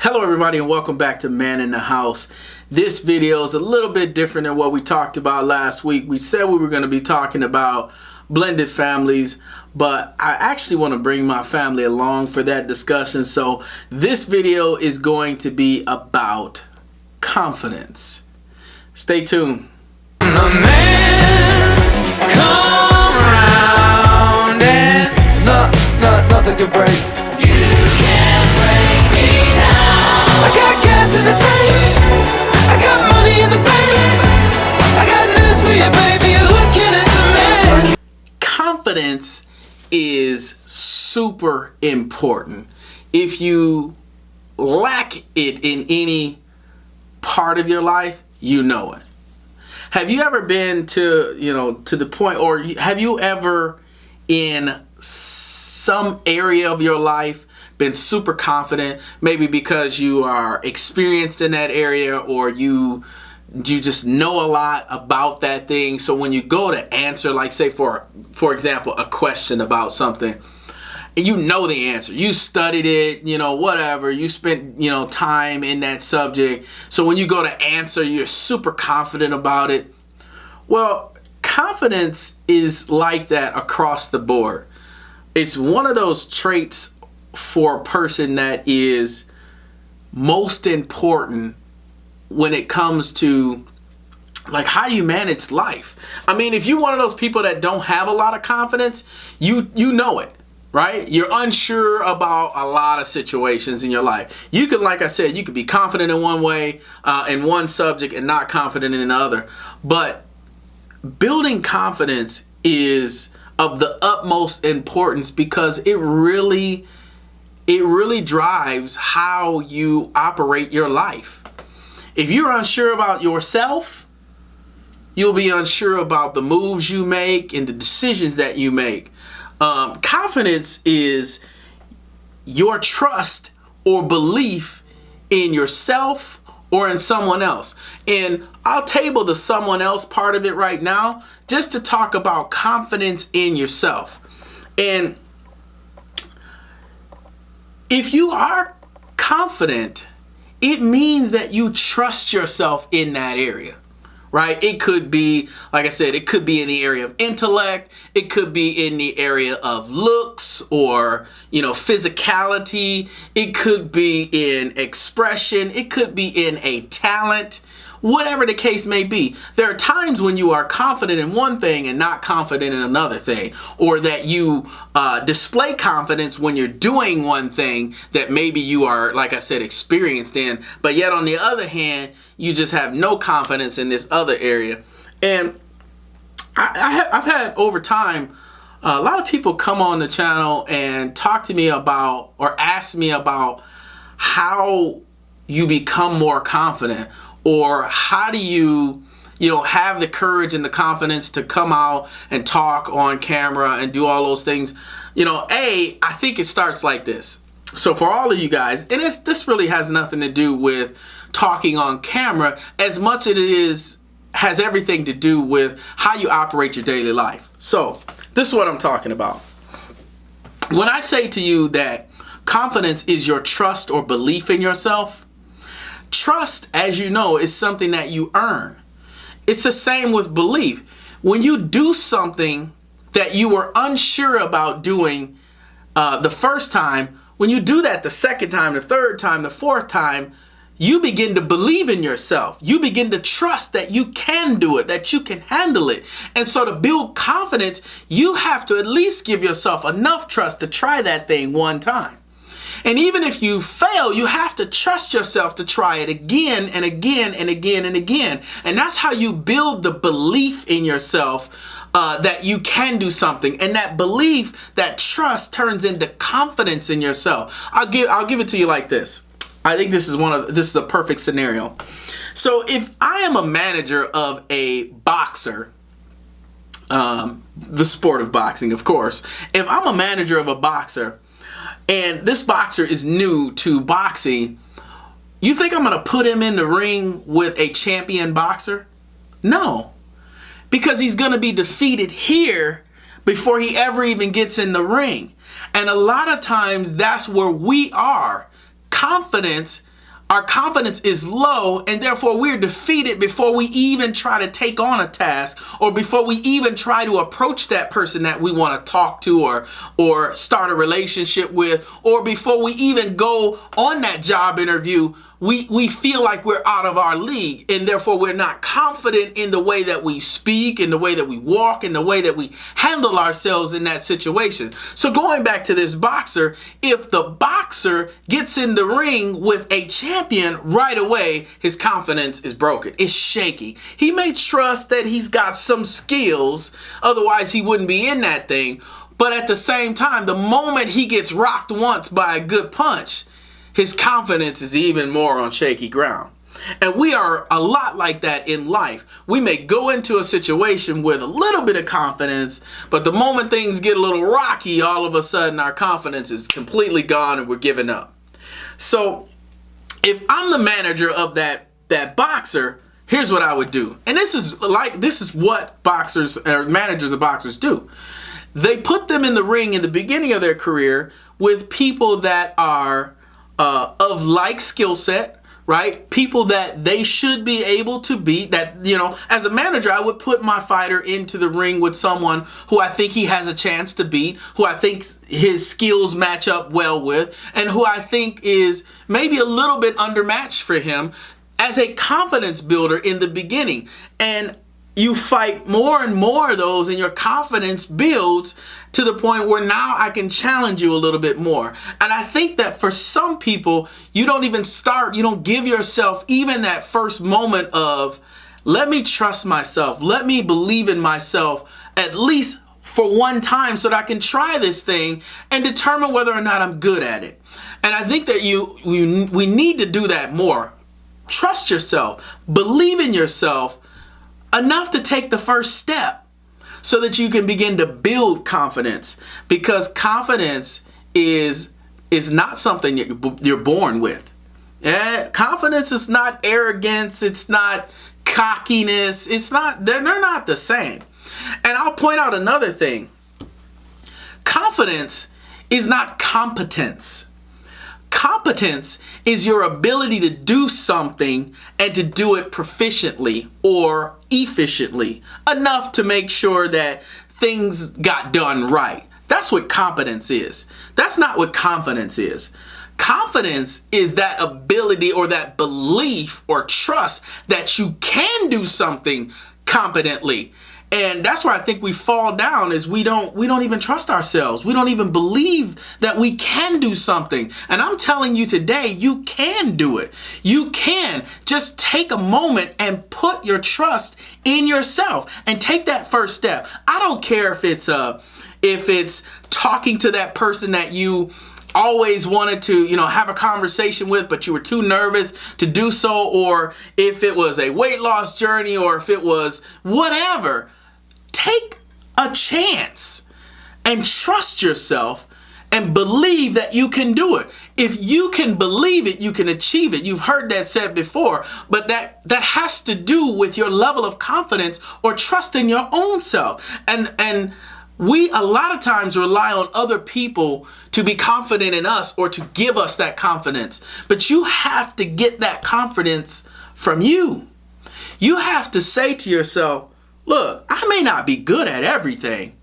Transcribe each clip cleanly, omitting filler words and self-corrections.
Hello everybody and welcome back to Man in the House. This video is a little bit different than what we talked about last week. We said we were going to be talking about blended families, but I actually want to bring my family along for that discussion. So this video is going to be about confidence. Stay tuned. Nothing can break. You can't break me down. I got gas in the tank. I got money in the bank. I got news for you, baby. You're looking at the man. Confidence is super important. If you lack it in any part of your life, you know it. Have you ever been to the point, or have you ever in some area of your life been super confident, maybe because you are experienced in that area, or you just know a lot about that thing? So when you go to answer, like say for example, a question about something, and you know the answer, you studied it, whatever, you spent time in that subject, so when you go to answer, you're super confident about it. Well, confidence is like that across the board. It's one of those traits for a person that is most important when it comes to like how you manage life. I mean, if you're one of those people that don't have a lot of confidence, you know it, right? You're unsure about a lot of situations in your life. You can, like I said, you could be confident in one way, in one subject, and not confident in another. But building confidence is of the utmost importance because it really drives how you operate your life. If you're unsure about yourself, you'll be unsure about the moves you make and the decisions that you make. Confidence is your trust or belief in yourself or in someone else. And I'll table the someone else part of it right now just to talk about confidence in yourself. And if you are confident, it means that you trust yourself in that area, right? It could be, like I said, it could be in the area of intellect. It could be in the area of looks or, physicality. It could be in expression. It could be in a talent. Whatever the case may be, there are times when you are confident in one thing and not confident in another thing, or that you display confidence when you're doing one thing that maybe you are, like I said, experienced in, but yet on the other hand, you just have no confidence in this other area. And I've had over time, a lot of people come on the channel and talk to me about, or ask me about, how you become more confident, or how do you have the courage and the confidence to come out and talk on camera and do all those things. I think it starts like this. So for all of you guys, and this really has nothing to do with talking on camera as much as it has everything to do with how you operate your daily life. So this is what I'm talking about. When I say to you that confidence is your trust or belief in yourself, trust, as you know, is something that you earn. It's the same with belief. When you do something that you were unsure about doing the first time, when you do that the second time, the third time, the fourth time, you begin to believe in yourself. You begin to trust that you can do it, that you can handle it. And so to build confidence, you have to at least give yourself enough trust to try that thing one time. And even if you fail, you have to trust yourself to try it again and again and again and again. And that's how you build the belief in yourself that you can do something. And that belief, that trust, turns into confidence in yourself. I'll give it to you like this. I think this is a perfect scenario. So if I am a manager of a boxer, the sport of boxing, of course. If I'm a manager of a boxer, and this boxer is new to boxing, you think I'm going to put him in the ring with a champion boxer? No. Because he's going to be defeated here before he ever even gets in the ring. And a lot of times that's where we are. Confidence our confidence is low, and therefore we're defeated before we even try to take on a task, or before we even try to approach that person that we want to talk to or start a relationship with, or before we even go on that job interview. We feel like we're out of our league, and therefore we're not confident in the way that we speak, in the way that we walk, in the way that we handle ourselves in that situation. So going back to this boxer, if the boxer gets in the ring with a champion, right away his confidence is broken. It's shaky. He may trust that he's got some skills, otherwise he wouldn't be in that thing. But at the same time, the moment he gets rocked once by a good punch, his confidence is even more on shaky ground. And we are a lot like that in life. We may go into a situation with a little bit of confidence, but the moment things get a little rocky, all of a sudden our confidence is completely gone and we're giving up. So if I'm the manager of that boxer, here's what I would do. And this is what boxers or managers of boxers do. They put them in the ring in the beginning of their career with people that are of like skill set, right? People that they should be able to beat. That, as a manager, I would put my fighter into the ring with someone who I think he has a chance to beat, who I think his skills match up well with, and who I think is maybe a little bit undermatched for him as a confidence builder in the beginning. And you fight more and more of those, and your confidence builds to the point where now I can challenge you a little bit more. And I think that for some people, you don't give yourself even that first moment of, let me trust myself, let me believe in myself, at least for one time, so that I can try this thing and determine whether or not I'm good at it. And I think that we need to do that more. Trust yourself, believe in yourself, enough to take the first step so that you can begin to build confidence, because confidence is not something you're born with. Confidence is not arrogance. It's not cockiness. They're not the same. And I'll point out another thing. Confidence is not competence. Competence is your ability to do something and to do it proficiently or efficiently, enough to make sure that things got done right. That's what competence is. That's not what confidence is. Confidence is that ability or that belief or trust that you can do something competently. And that's where I think we fall down, is we don't even trust ourselves. We don't even believe that we can do something. And I'm telling you today, you can do it. You can. Just take a moment and put your trust in yourself and take that first step. I don't care if it's talking to that person that you always wanted to, have a conversation with, but you were too nervous to do so, or if it was a weight loss journey, or if it was whatever. Take a chance and trust yourself and believe that you can do it. If you can believe it, you can achieve it. You've heard that said before, but that has to do with your level of confidence or trust in your own self. And we a lot of times rely on other people to be confident in us or to give us that confidence. But you have to get that confidence from you. You have to say to yourself, look, I may not be good at everything,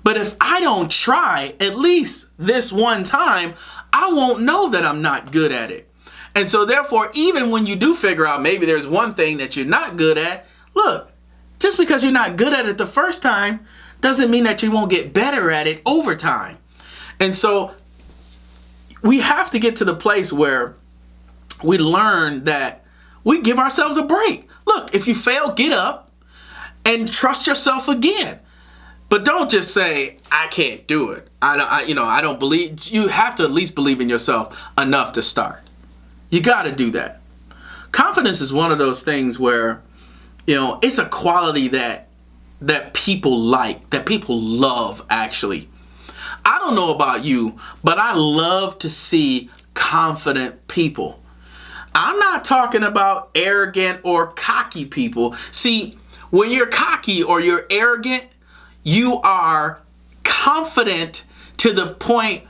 but if I don't try at least this one time, I won't know that I'm not good at it. And so therefore, even when you do figure out maybe there's one thing that you're not good at, look, just because you're not good at it the first time doesn't mean that you won't get better at it over time. And so we have to get to the place where we learn that we give ourselves a break. Look, if you fail, get up and trust yourself again. But don't just say, I can't do it. I don't believe. You have to at least believe in yourself enough to start. You got to do that. Confidence is one of those things where, it's a quality that people like, that people love, actually. I don't know about you, but I love to see confident people. I'm not talking about arrogant or cocky people. See, when you're cocky or you're arrogant, you are confident to the point,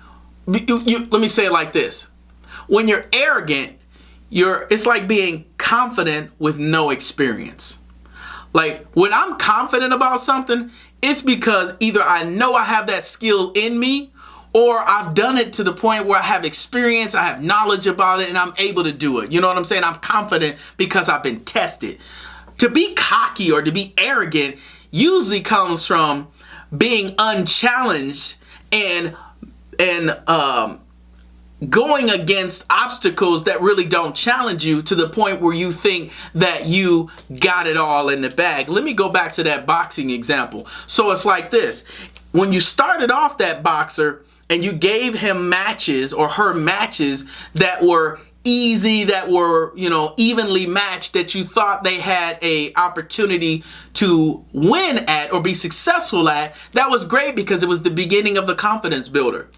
let me say it like this. When you're arrogant, it's like being confident with no experience. Like when I'm confident about something, it's because either I know I have that skill in me, or I've done it to the point where I have experience, I have knowledge about it, and I'm able to do it. You know what I'm saying? I'm confident because I've been tested. To be cocky or to be arrogant usually comes from being unchallenged and going against obstacles that really don't challenge you to the point where you think that you got it all in the bag. Let me go back to that boxing example. So it's like this. When you started off that boxer and you gave him matches or her matches that were easy, that were, evenly matched, that you thought they had a opportunity to win at or be successful at, that was great because it was the beginning of the confidence builder.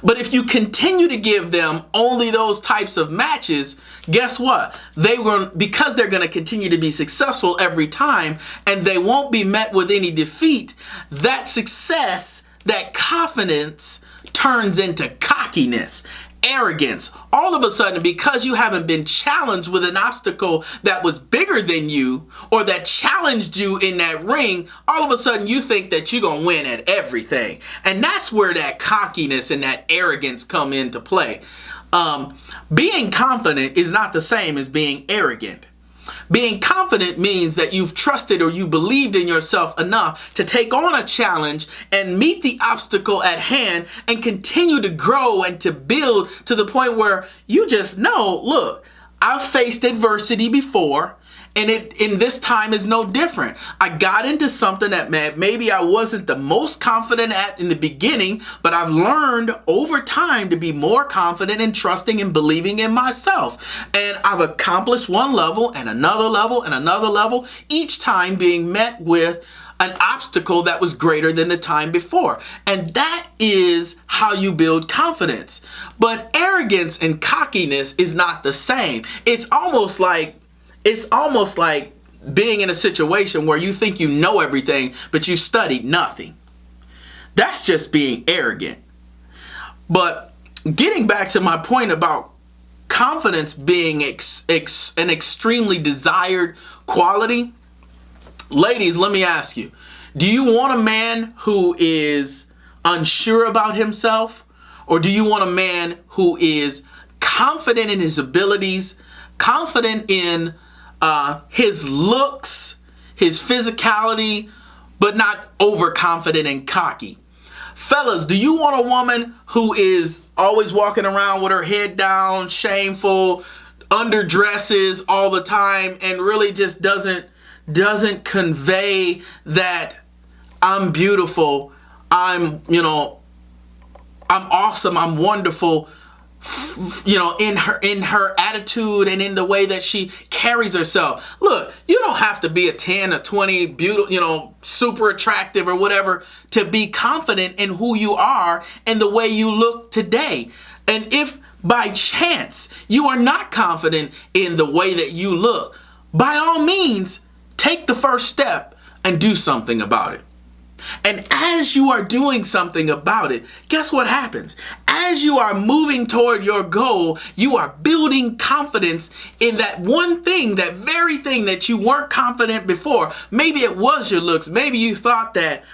But if you continue to give them only those types of matches, guess what? Because they're going to continue to be successful every time and they won't be met with any defeat, that success, that confidence turns into cockiness, arrogance. All of a sudden, because you haven't been challenged with an obstacle that was bigger than you or that challenged you in that ring, all of a sudden you think that you're going to win at everything. And that's where that cockiness and that arrogance come into play. Being confident is not the same as being arrogant. Being confident means that you've trusted or you believed in yourself enough to take on a challenge and meet the obstacle at hand and continue to grow and to build to the point where you just know, look, I've faced adversity before. And in this time is no different. I got into something that maybe I wasn't the most confident at in the beginning, but I've learned over time to be more confident and trusting and believing in myself. And I've accomplished one level and another level and another level, each time being met with an obstacle that was greater than the time before. And that is how you build confidence. But arrogance and cockiness is not the same. It's almost like being in a situation where you think you know everything, but you studied nothing. That's just being arrogant. But getting back to my point about confidence being an extremely desired quality, ladies, let me ask you, do you want a man who is unsure about himself? Or do you want a man who is confident in his abilities, confident in his looks, his physicality, but not overconfident and cocky? Fellas, do you want a woman who is always walking around with her head down, shameful, underdresses all the time, and really just doesn't convey that I'm beautiful, I'm awesome, I'm wonderful, in her attitude and in the way that she carries herself? Look, you don't have to be a 10 or 20 beautiful, super attractive or whatever to be confident in who you are and the way you look today. And if by chance you are not confident in the way that you look, by all means, take the first step and do something about it. And as you are doing something about it, guess what happens? As you are moving toward your goal, you are building confidence in that one thing, that very thing that you weren't confident before. Maybe it was your looks. Maybe you thought that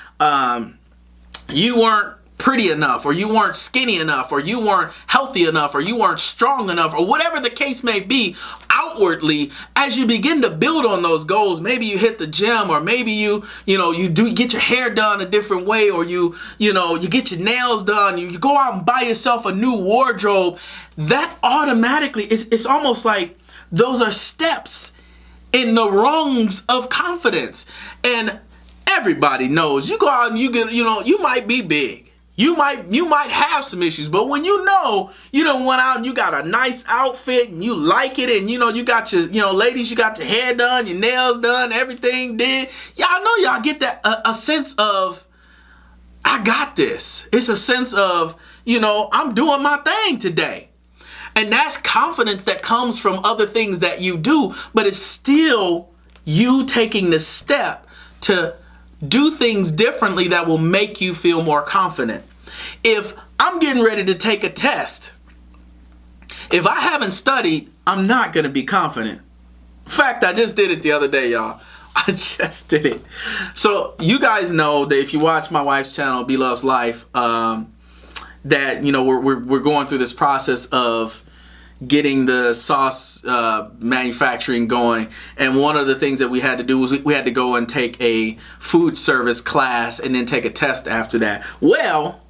you weren't pretty enough, or you weren't skinny enough, or you weren't healthy enough, or you weren't strong enough, or whatever the case may be. Outwardly, as you begin to build on those goals, maybe you hit the gym, or maybe you do get your hair done a different way, or you get your nails done, you go out and buy yourself a new wardrobe. That automatically, it's almost like those are steps in the rungs of confidence. And everybody knows, you go out and you might be big. You might have some issues, but when you done went out and you got a nice outfit and you like it, and you got your, ladies, you got your hair done, your nails done, everything did. Y'all know y'all get that a sense of, I got this. It's a sense of, I'm doing my thing today. And that's confidence that comes from other things that you do, but it's still you taking the step to do things differently that will make you feel more confident. If I'm getting ready to take a test, If I haven't studied, I'm not going to be confident. In fact, I just did it the other day, y'all. I just did it. So you guys know that if you watch my wife's channel, B Loves Life, that, you know, we're going through this process of getting the sauce manufacturing going. And one of the things that we had to do was we had to go and take a food service class and then take a test after that. Well,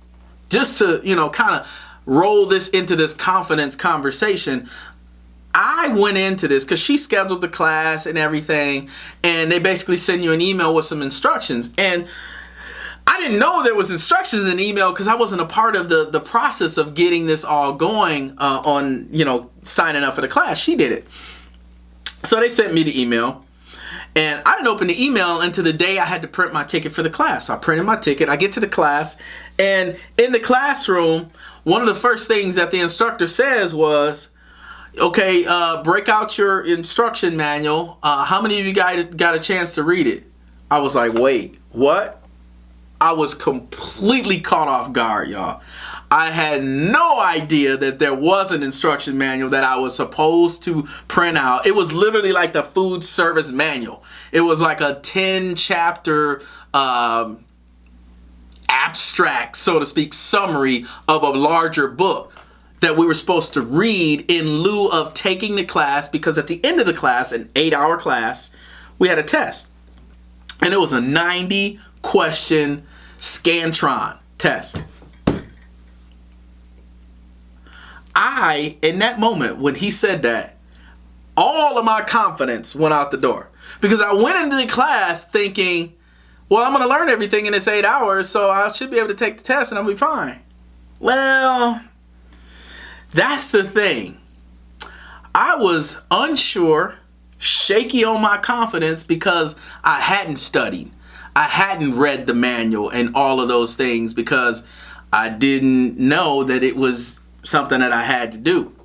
just to, you know, kind of roll this into this confidence conversation, I went into this because she scheduled the class and everything, and they basically send you an email with some instructions. And I didn't know there was instructions in the email because I wasn't a part of the process of getting this all going on, you know, signing up for the class. She did it. So they sent me the email, and I didn't open the email until the day I had to print my ticket for the class. So I printed my ticket. I get to the class, and in the classroom, one of the first things that the instructor says was, okay, break out your instruction manual. How many of you got a chance to read it? I was like, wait, what? I was completely caught off guard, y'all. I had no idea that there was an instruction manual that I was supposed to print out. It was literally like the food service manual. It was like a 10-chapter abstract, so to speak, summary of a larger book that we were supposed to read in lieu of taking the class, because at the end of the class, an 8-hour class, we had a test. And it was a 90-question Scantron test. In that moment, when he said that, all of my confidence went out the door. Because I went into the class thinking, well, I'm going to learn everything in this 8 hours, so I should be able to take the test and I'll be fine. Well, that's the thing. I was unsure, shaky on my confidence because I hadn't studied. I hadn't read the manual and all of those things because I didn't know that it was something that I had to do.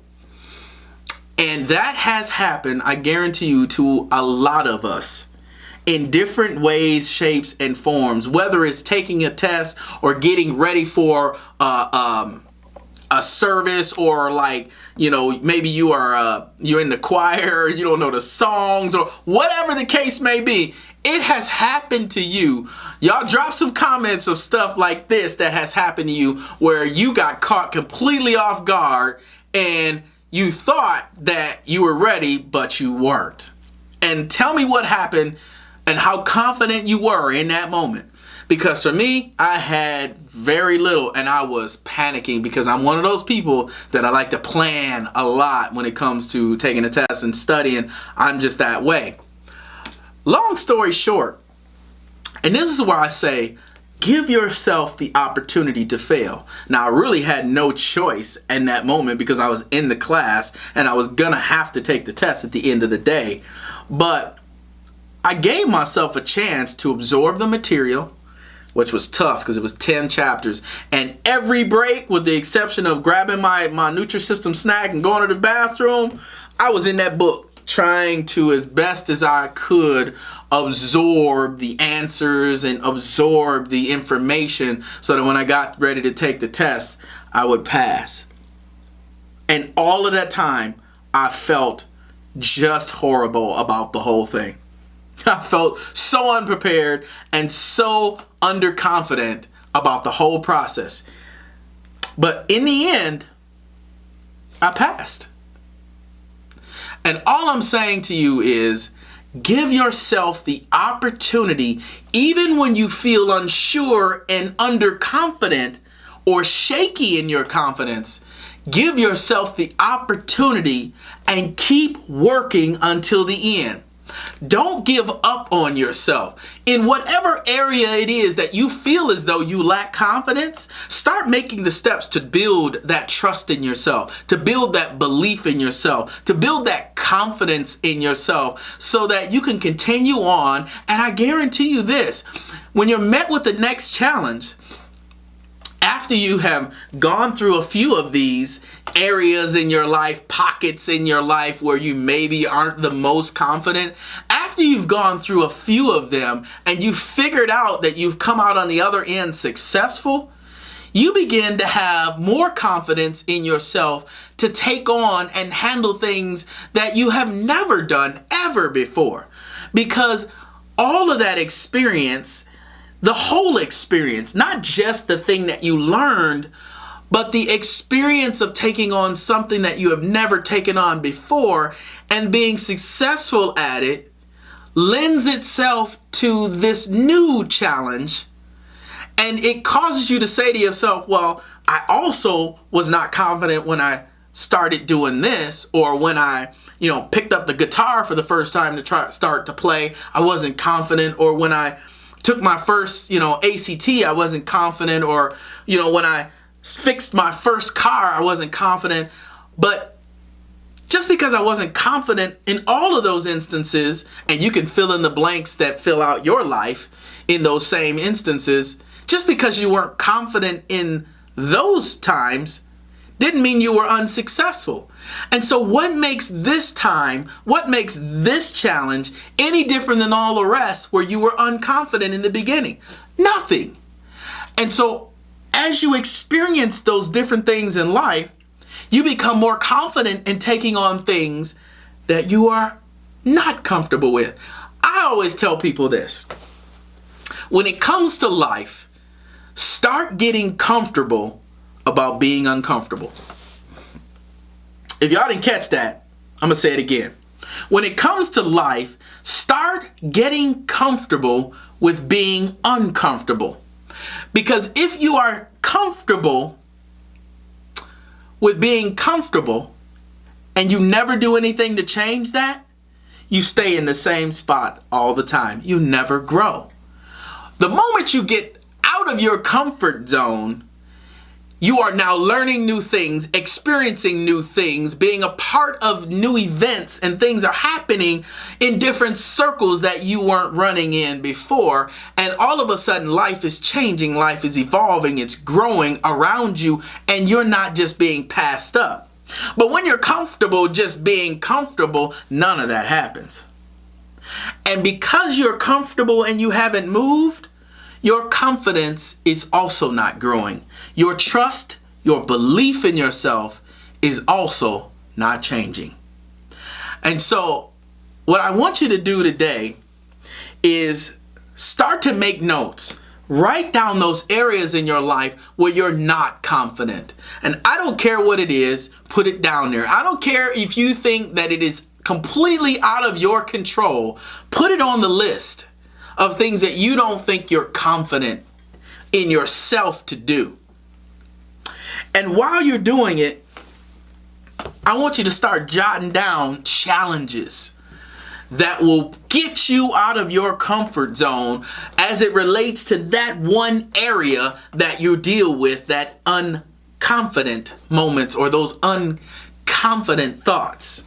And that has happened, I guarantee you, to a lot of us in different ways, shapes, and forms, whether it's taking a test or getting ready for a service, or like, you know, maybe you're in the choir, you don't know the songs, or whatever the case may be. It has happened to you. Y'all drop some comments of stuff like this that has happened to you where you got caught completely off guard and you thought that you were ready, but you weren't. And tell me what happened and how confident you were in that moment. Because for me, I had very little, and I was panicking because I'm one of those people that I like to plan a lot when it comes to taking a test and studying. I'm just that way. Long story short, and this is where I say, give yourself the opportunity to fail. Now, I really had no choice in that moment because I was in the class and I was gonna have to take the test at the end of the day. But I gave myself a chance to absorb the material, which was tough because it was 10 chapters. And every break, with the exception of grabbing my Nutrisystem snack and going to the bathroom, I was in that book trying to, as best as I could, absorb the answers and absorb the information so that when I got ready to take the test, I would pass. And all of that time, I felt just horrible about the whole thing. I felt so unprepared and so underconfident about the whole process. But in the end, I passed. And all I'm saying to you is, give yourself the opportunity, even when you feel unsure and underconfident or shaky in your confidence, give yourself the opportunity and keep working until the end. Don't give up on yourself. In whatever area it is that you feel as though you lack confidence, start making the steps to build that trust in yourself, to build that belief in yourself, to build that confidence in yourself so that you can continue on. And I guarantee you this, when you're met with the next challenge, after you have gone through a few of these areas in your life, pockets in your life where you maybe aren't the most confident, after you've gone through a few of them and you've figured out that you've come out on the other end successful, you begin to have more confidence in yourself to take on and handle things that you have never done ever before. Because all of that experience, the whole experience, not just the thing that you learned, but the experience of taking on something that you have never taken on before and being successful at it, lends itself to this new challenge. And it causes you to say to yourself, well, I also was not confident when I started doing this, or when I, picked up the guitar for the first time to start to play, I wasn't confident, or when I took my first, ACT, I wasn't confident, or, when I fixed my first car, I wasn't confident. But just because I wasn't confident in all of those instances, and you can fill in the blanks that fill out your life in those same instances, just because you weren't confident in those times didn't mean you were unsuccessful. And so what makes this time, what makes this challenge any different than all the rest where you were unconfident in the beginning? Nothing. And so as you experience those different things in life, you become more confident in taking on things that you are not comfortable with. I always tell people this. When it comes to life, start getting comfortable about being uncomfortable. If y'all didn't catch that, I'm going to say it again. When it comes to life, start getting comfortable with being uncomfortable. Because if you are comfortable with being comfortable and you never do anything to change that, you stay in the same spot all the time. You never grow. The moment you get out of your comfort zone, you are now learning new things, experiencing new things, being a part of new events, and things are happening in different circles that you weren't running in before. And all of a sudden, life is changing, life is evolving, it's growing around you, and you're not just being passed up. But when you're comfortable just being comfortable, none of that happens. And because you're comfortable and you haven't moved, your confidence is also not growing. Your trust, your belief in yourself is also not changing. And so what I want you to do today is start to make notes. Write down those areas in your life where you're not confident. And I don't care what it is, put it down there. I don't care if you think that it is completely out of your control. Put it on the list of things that you don't think you're confident in yourself to do. And while you're doing it, I want you to start jotting down challenges that will get you out of your comfort zone as it relates to that one area that you deal with, that unconfident moments or those unconfident thoughts.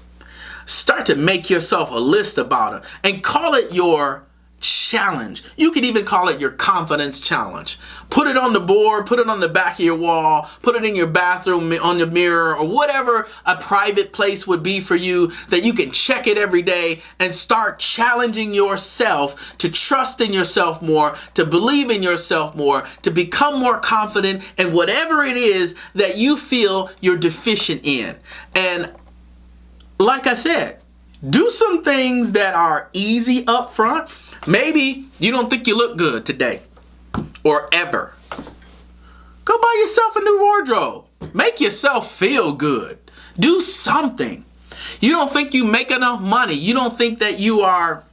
Start to make yourself a list about it and call it your challenge. You could even call it your confidence challenge. Put it on the board, put it on the back of your wall, put it in your bathroom on the mirror, or whatever a private place would be for you that you can check it every day and start challenging yourself to trust in yourself more, to believe in yourself more, to become more confident in whatever it is that you feel you're deficient in. And like I said, do some things that are easy up front. Maybe you don't think you look good today or ever. Go buy yourself a new wardrobe. Make yourself feel good. Do something. You don't think you make enough money. You don't think that you are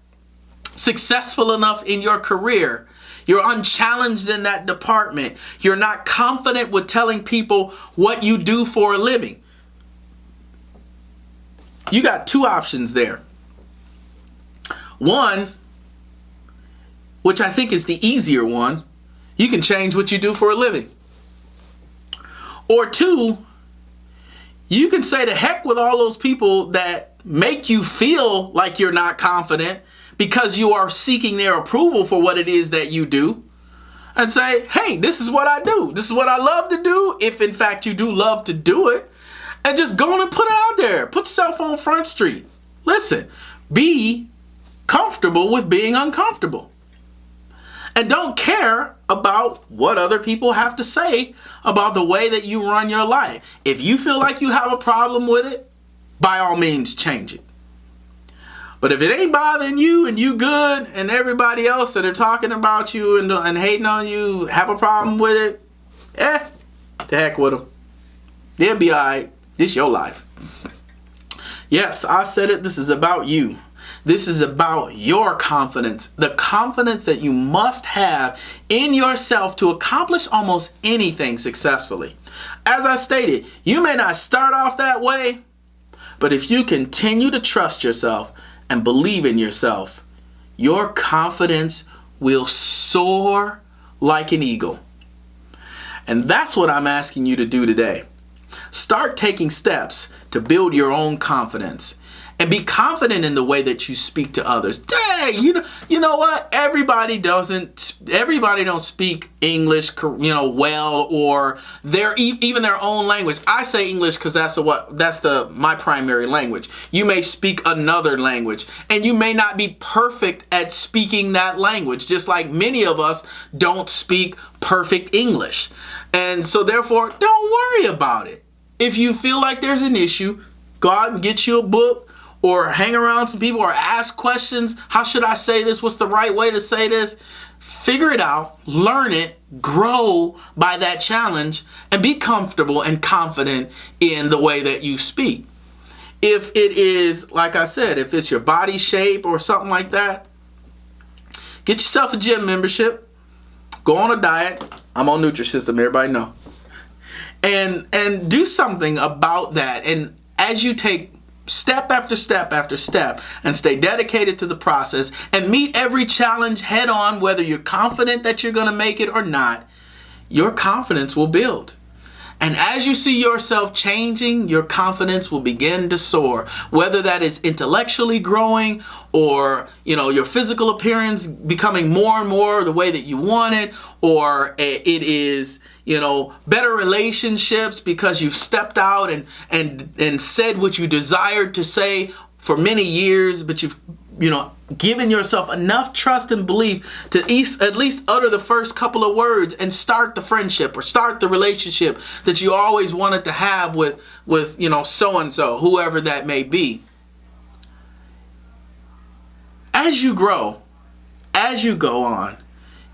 successful enough in your career. You're unchallenged in that department. You're not confident with telling people what you do for a living. You got two options there. One, which I think is the easier one, you can change what you do for a living. Or two, you can say to heck with all those people that make you feel like you're not confident because you are seeking their approval for what it is that you do, and say, hey, this is what I do. This is what I love to do, if in fact you do love to do it. And just go on and put it out there. Put yourself on Front Street. Listen, be comfortable with being uncomfortable. And don't care about what other people have to say about the way that you run your life. If you feel like you have a problem with it, by all means, change it. But if it ain't bothering you and you good and everybody else that are talking about you and hating on you have a problem with it, to heck with them. They'll be all right. This your life. Yes, I said it. This is about you. This is about your confidence. The confidence that you must have in yourself to accomplish almost anything successfully. As I stated, you may not start off that way, but if you continue to trust yourself and believe in yourself, your confidence will soar like an eagle. And that's what I'm asking you to do today. Start taking steps to build your own confidence and be confident in the way that you speak to others. Dang, you know what? Everybody don't speak English, well, or even their own language. I say English because that's my primary language. You may speak another language, and you may not be perfect at speaking that language, just like many of us don't speak perfect English. And so therefore, don't worry about it. If you feel like there's an issue, go out and get you a book, or hang around some people, or ask questions. How should I say this? What's the right way to say this? Figure it out, learn it, grow by that challenge, and be comfortable and confident in the way that you speak. If it is, like I said, if it's your body shape or something like that, get yourself a gym membership, go on a diet. I'm on Nutrisystem, everybody know. And do something about that. And as you take step after step after step and stay dedicated to the process and meet every challenge head on, whether you're confident that you're going to make it or not, your confidence will build. And as you see yourself changing, your confidence will begin to soar, whether that is intellectually growing or, your physical appearance becoming more and more the way that you want it, or it is, better relationships because you've stepped out and said what you desired to say for many years, but you've, given yourself enough trust and belief to at least utter the first couple of words and start the friendship or start the relationship that you always wanted to have with so-and-so, whoever that may be. As you grow, as you go on,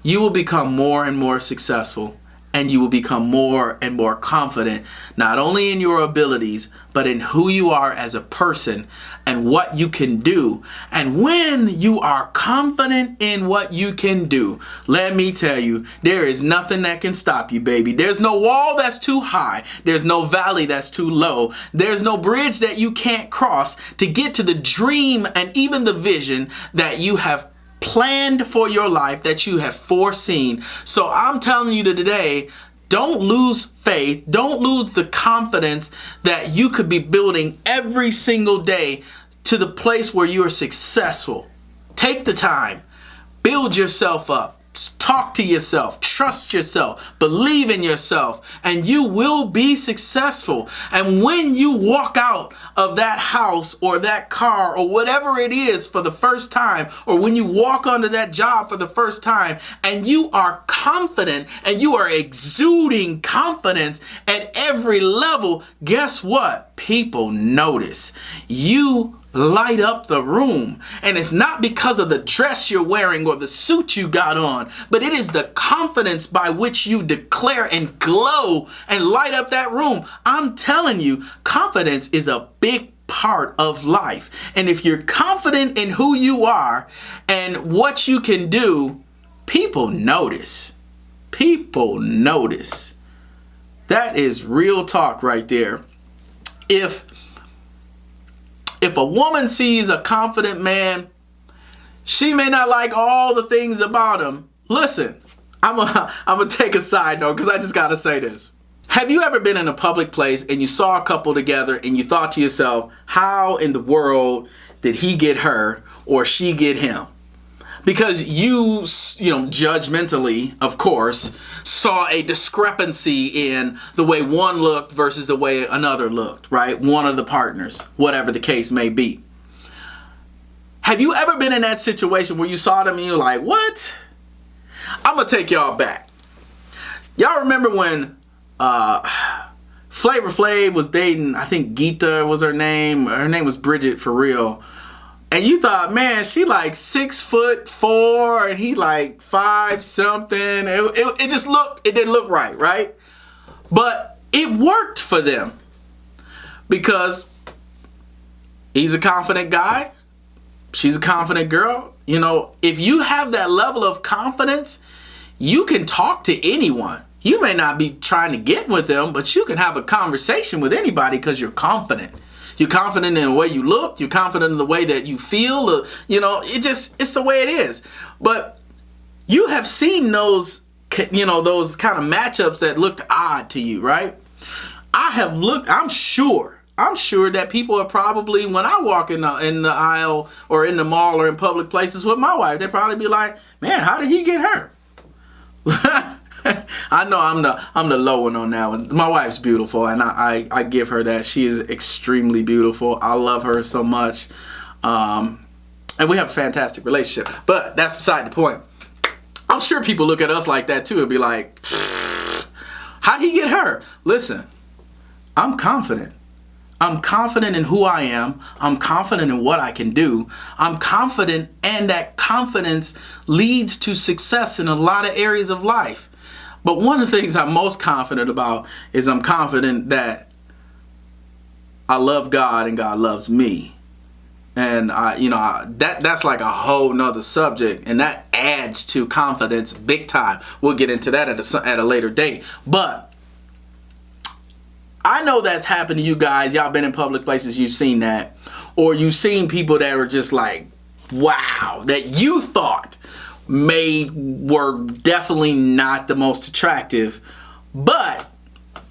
you will become more and more successful, and you will become more and more confident, not only in your abilities, but in who you are as a person and what you can do. And when you are confident in what you can do, let me tell you, there is nothing that can stop you, baby. There's no wall that's too high. There's no valley that's too low. There's no bridge that you can't cross to get to the dream and even the vision that you have planned for your life, that you have foreseen. So I'm telling you today, don't lose faith. Don't lose the confidence that you could be building every single day to the place where you are successful. Take the time, build yourself up, talk to yourself, trust yourself, believe in yourself, and you will be successful. And when you walk out of that house or that car or whatever it is for the first time, or when you walk onto that job for the first time and you are confident and you are exuding confidence at every level, guess what? People notice. You light up the room. And it's not because of the dress you're wearing or the suit you got on, but it is the confidence by which you declare and glow and light up that room. I'm telling you, confidence is a big part of life. And if you're confident in who you are and what you can do, people notice. People notice. That is real talk right there. If a woman sees a confident man, she may not like all the things about him. Listen, I'm gonna take a side note because I just gotta say this. Have you ever been in a public place and you saw a couple together and you thought to yourself, how in the world did he get her or she get him? Because you judgmentally, of course, saw a discrepancy in the way one looked versus the way another looked, right? One of the partners, whatever the case may be. Have you ever been in that situation where you saw them and you're like, what? I'm gonna take y'all back. Y'all remember when Flavor Flav was dating, I think Geeta was her name. Her name was Bridget for real. And you thought, man, she like 6'4" and he like 5 something. It just looked, it didn't look right, right? But it worked for them because he's a confident guy. She's a confident girl. You know, if you have that level of confidence, you can talk to anyone. You may not be trying to get with them, but you can have a conversation with anybody because you're confident. You're confident in the way you look. You're confident in the way that you feel. You know, it's the way it is. But you have seen those, you know, those kind of matchups that looked odd to you, right? I'm sure that people are probably, when I walk in the aisle or in the mall or in public places with my wife, they probably be like, man, how did he get her? I know I'm the low one on that one. My wife's beautiful, and I give her that. She is extremely beautiful. I love her so much, and we have a fantastic relationship. But that's beside the point. I'm sure people look at us like that too and be like, how'd he get her? Listen, I'm confident. I'm confident in who I am. I'm confident in what I can do. I'm confident, and that confidence leads to success in a lot of areas of life. But one of the things I'm most confident about is I'm confident that I love God and God loves me. And that's like a whole nother subject, and that adds to confidence big time. We'll get into that at a later date. But I know that's happened to you guys. Y'all been in public places, you've seen that. Or you've seen people that are just like, wow, that you thought were definitely not the most attractive, but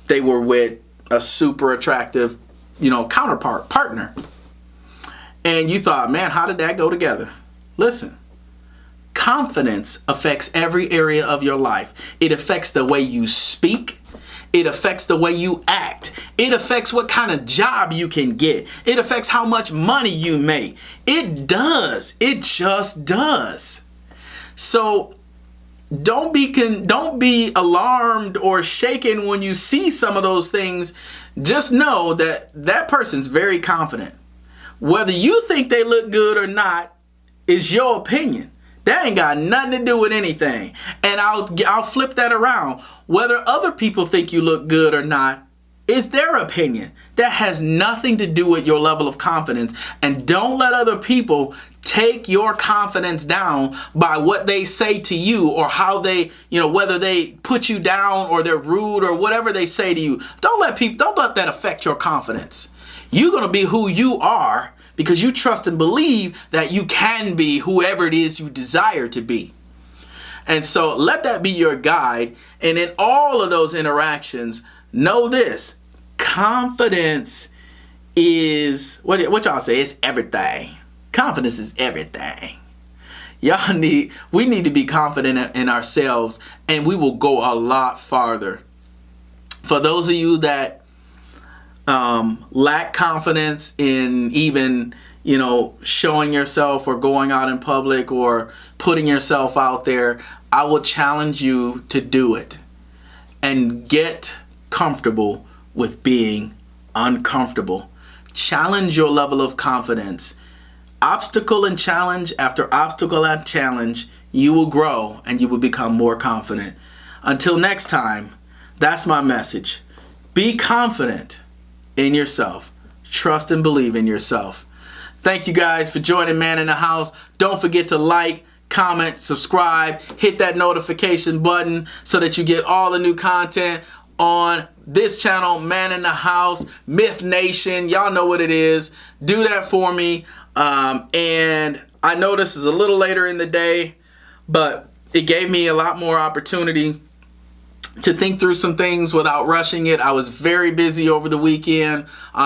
they were with a super attractive, partner. And you thought, man, how did that go together? Listen, confidence affects every area of your life. It affects the way you speak. It affects the way you act. It affects what kind of job you can get. It affects how much money you make. It does. It just does. So don't be alarmed or shaken when you see some of those things. Just know that that person's very confident. Whether you think they look good or not is your opinion. That ain't got nothing to do with anything. And I'll flip that around. Whether other people think you look good or not is their opinion. That has nothing to do with your level of confidence. And don't let other people take your confidence down by what they say to you or how they, whether they put you down or they're rude or whatever they say to you. Don't let that affect your confidence. You're going to be who you are because you trust and believe that you can be whoever it is you desire to be. And so let that be your guide. And in all of those interactions, know this: confidence is, what y'all say? It's everything. Confidence is everything. We need to be confident in ourselves, and we will go a lot farther. For those of you that lack confidence in even, showing yourself or going out in public or putting yourself out there, I will challenge you to do it and get comfortable with being uncomfortable. Challenge your level of confidence. Obstacle and challenge after obstacle and challenge, you will grow and you will become more confident. Until next time, that's my message. Be confident in yourself. Trust and believe in yourself. Thank you guys for joining Man in the House. Don't forget to like, comment, subscribe, hit that notification button so that you get all the new content on this channel, Man in the House, Myth Nation. Y'all know what it is. Do that for me. And I know this is a little later in the day, but it gave me a lot more opportunity to think through some things without rushing it. I was very busy over the weekend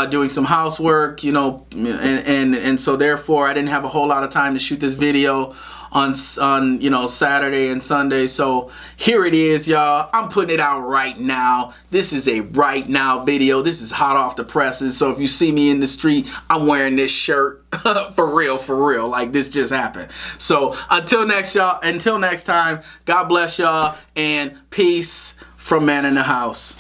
doing some housework, and so therefore I didn't have a whole lot of time to shoot this video on you know, Saturday and Sunday. So here it is, y'all. I'm putting it out right now. This is a right now video. This is hot off the presses. So if you see me in the street, I'm wearing this shirt for real. Like, this just happened. So until next time, God bless y'all, and peace from Man in the House.